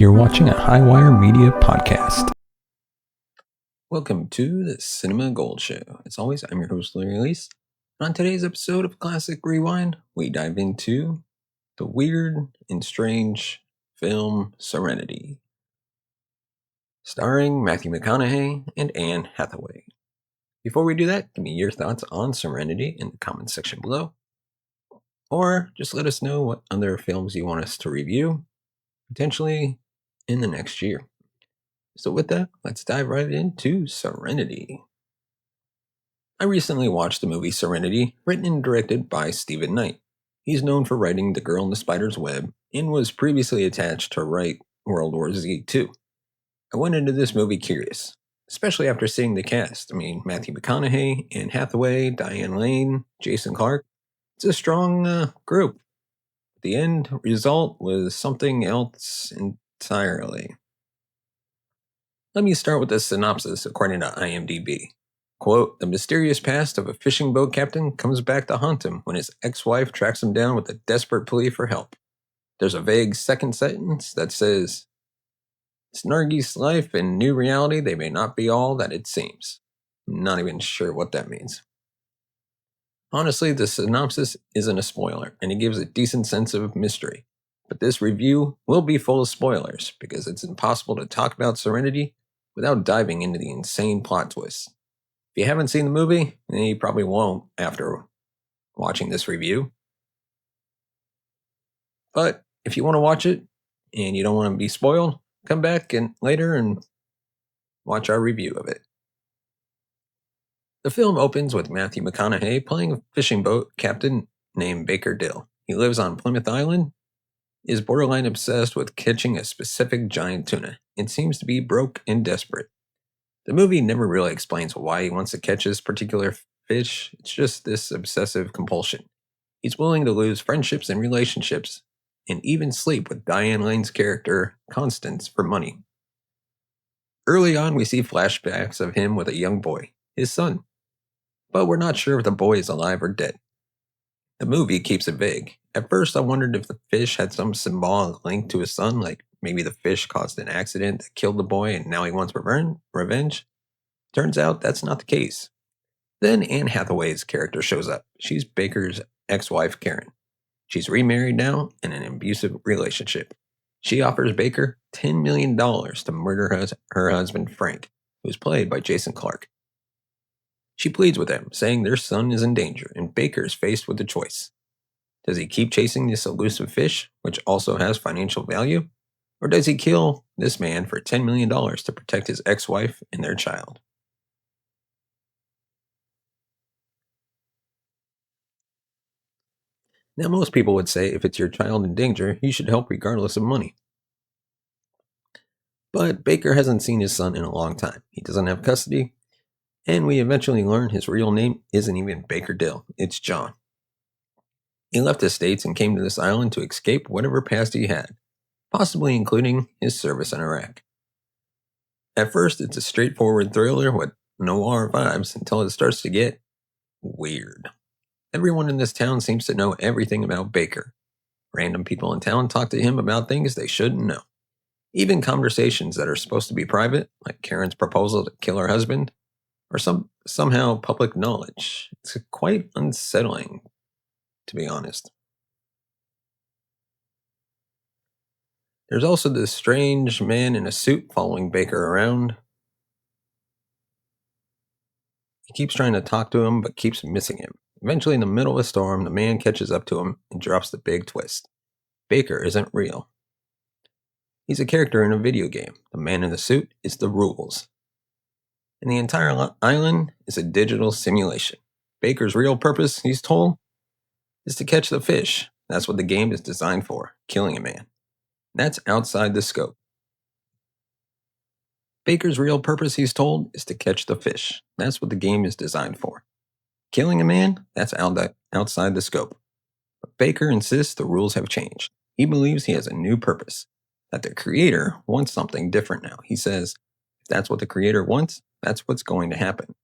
You're watching a Highwire Media podcast. Welcome to the Cinema Gold Show. As always, I'm your host, Larry Lease. On today's episode of Classic Rewind, we dive into the weird and strange film Serenity, starring Matthew McConaughey and Anne Hathaway. Before we do that, give me your thoughts on Serenity in the comments section below, or just let us know what other films you want us to review, potentially in the next year. So with that, let's dive right into Serenity. I recently watched the movie Serenity, written and directed by Stephen Knight. He's known for writing The Girl in the Spider's Web and was previously attached to write World War Z 2. I went into this movie curious, especially after seeing the cast. Matthew McConaughey, Anne Hathaway, Diane Lane, Jason Clarke. It's a strong group. The end result was something else entirely. Let me start with the synopsis according to IMDb. Quote, the mysterious past of a fishing boat captain comes back to haunt him when his ex-wife tracks him down with a desperate plea for help. There's a vague second sentence that says, Snargy's life and new reality, they may not be all that it seems. I'm not even sure what that means. Honestly, the synopsis isn't a spoiler, and it gives a decent sense of mystery. But this review will be full of spoilers, because it's impossible to talk about Serenity without diving into the insane plot twists. If you haven't seen the movie, then you probably won't after watching this review. But if you want to watch it, and you don't want to be spoiled, come back later and watch our review of it. The film opens with Matthew McConaughey playing a fishing boat captain named Baker Dill. He lives on Plymouth Island, is borderline obsessed with catching a specific giant tuna, and seems to be broke and desperate. The movie never really explains why he wants to catch this particular fish. It's just this obsessive compulsion. He's willing to lose friendships and relationships, and even sleep with Diane Lane's character, Constance, for money. Early on, we see flashbacks of him with a young boy, his son. But we're not sure if the boy is alive or dead. The movie keeps it vague. At first, I wondered if the fish had some symbolic link to his son, like maybe the fish caused an accident that killed the boy and now he wants revenge. Turns out that's not the case. Then Anne Hathaway's character shows up. She's Baker's ex-wife, Karen. She's remarried now in an abusive relationship. She offers Baker $10 million to murder her husband, Frank, who's played by Jason Clarke. She pleads with him, saying their son is in danger, and Baker is faced with a choice. Does he keep chasing this elusive fish, which also has financial value? Or does he kill this man for $10 million to protect his ex-wife and their child? Now, most people would say if it's your child in danger, you should help regardless of money. But Baker hasn't seen his son in a long time. He doesn't have custody, and we eventually learn his real name isn't even Baker Dill, it's John. He left the States and came to this island to escape whatever past he had, possibly including his service in Iraq. At first, it's a straightforward thriller with noir vibes until it starts to get weird. Everyone in this town seems to know everything about Baker. Random people in town talk to him about things they shouldn't know. Even conversations that are supposed to be private, like Karen's proposal to kill her husband, are somehow public knowledge. It's quite unsettling, to be honest. There's also this strange man in a suit following Baker around. He keeps trying to talk to him, but keeps missing him. Eventually, in the middle of a storm, the man catches up to him and drops the big twist. Baker isn't real. He's a character in a video game. The man in the suit is the rules. And the entire island is a digital simulation. Baker's real purpose, he's told, is to catch the fish. That's what the game is designed for, killing a man. That's outside the scope. Baker's real purpose, he's told, is to catch the fish. That's what the game is designed for. Killing a man, that's outside the scope. But Baker insists the rules have changed. He believes he has a new purpose, that the creator wants something different now. He says, if that's what the creator wants, that's what's going to happen.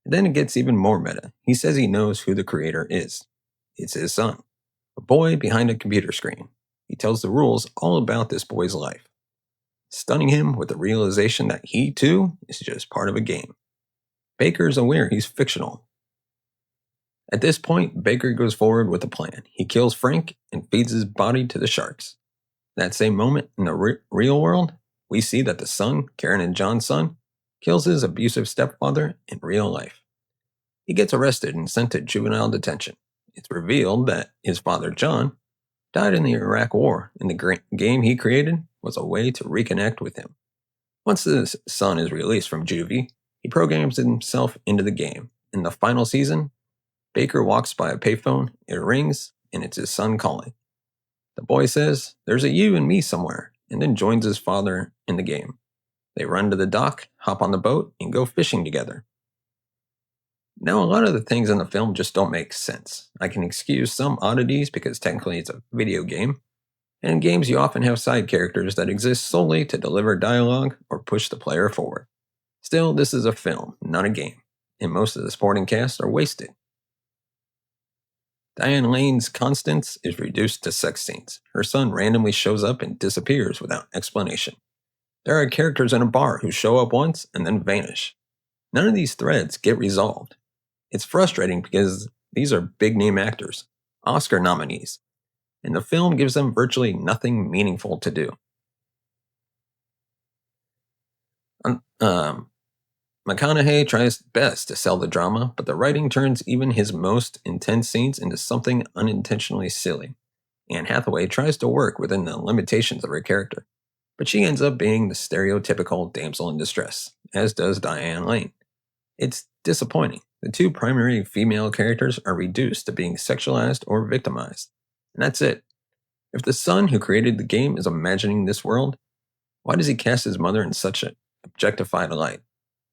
And then it gets even more meta. He says he knows who the creator is. It's his son, a boy behind a computer screen. He tells the rules all about this boy's life. stunning him with the realization that he, too, is just part of a game. Baker's aware he's fictional. At this point, Baker goes forward with a plan. He kills Frank and feeds his body to the sharks. That same moment, in the real world, we see that the son, Karen and John's son, kills his abusive stepfather in real life. He gets arrested and sent to juvenile detention. It's revealed that his father, John, died in the Iraq War, and the game he created was a way to reconnect with him. Once the son is released from juvie, he programs himself into the game. In the final season, Baker walks by a payphone, it rings, and it's his son calling. The boy says, "There's a you and me somewhere," and then joins his father in the game. They run to the dock, hop on the boat, and go fishing together. Now, a lot of the things in the film just don't make sense. I can excuse some oddities because technically it's a video game, and in games you often have side characters that exist solely to deliver dialogue or push the player forward. Still, this is a film, not a game, and most of the supporting cast are wasted. Diane Lane's Constance is reduced to sex scenes. Her son randomly shows up and disappears without explanation. There are characters in a bar who show up once and then vanish. None of these threads get resolved. It's frustrating because these are big-name actors, Oscar nominees, and the film gives them virtually nothing meaningful to do. McConaughey tries best to sell the drama, but the writing turns even his most intense scenes into something unintentionally silly. Anne Hathaway tries to work within the limitations of her character, but she ends up being the stereotypical damsel in distress, as does Diane Lane. It's disappointing. The two primary female characters are reduced to being sexualized or victimized, and that's it. If the son who created the game is imagining this world, why does he cast his mother in such an objectified light?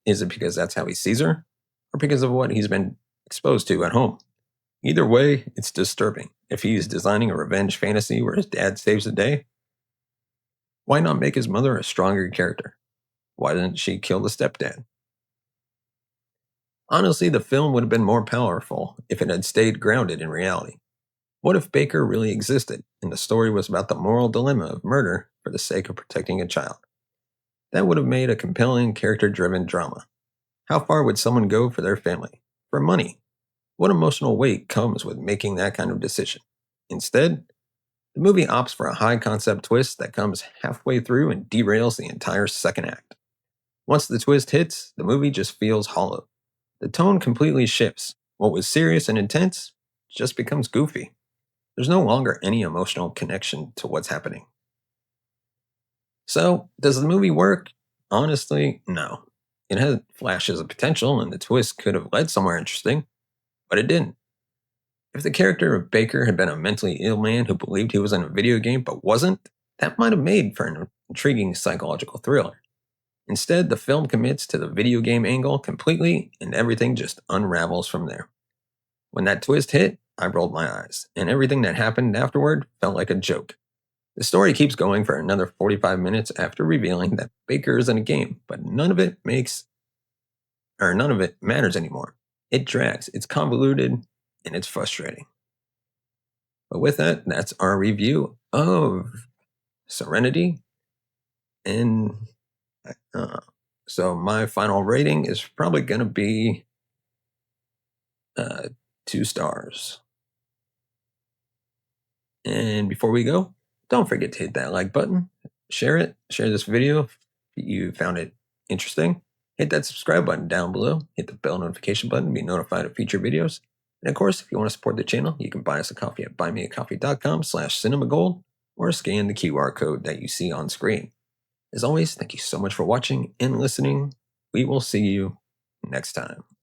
Is it because that's how he sees her, or because of what he's been exposed to at home? Either way, it's disturbing. If he's designing a revenge fantasy where his dad saves the day, why not make his mother a stronger character? Why didn't she kill the stepdad? Honestly, the film would have been more powerful if it had stayed grounded in reality. What if Baker really existed, and the story was about the moral dilemma of murder for the sake of protecting a child? That would have made a compelling, character-driven drama. How far would someone go for their family? For money? What emotional weight comes with making that kind of decision? Instead, the movie opts for a high-concept twist that comes halfway through and derails the entire second act. Once the twist hits, the movie just feels hollow. The tone completely shifts. What was serious and intense just becomes goofy. There's no longer any emotional connection to what's happening. So, does the movie work? Honestly, no. It had flashes of potential and the twist could have led somewhere interesting, but it didn't. If the character of Baker had been a mentally ill man who believed he was in a video game but wasn't, that might have made for an intriguing psychological thriller. Instead, the film commits to the video game angle completely and everything just unravels from there. When that twist hit, I rolled my eyes, and everything that happened afterward felt like a joke. The story keeps going for another 45 minutes after revealing that Baker is in a game, but none of it matters anymore. It drags, it's convoluted, and it's frustrating. But with that, that's our review of Serenity. And so my final rating is probably going to be 2 stars. And before we go, don't forget to hit that like button, share this video if you found it interesting. Hit that subscribe button down below, hit the bell notification button to be notified of future videos. And of course, if you want to support the channel, you can buy us a coffee at buymeacoffee.com/cinemagold or scan the QR code that you see on screen. As always, thank you so much for watching and listening. We will see you next time.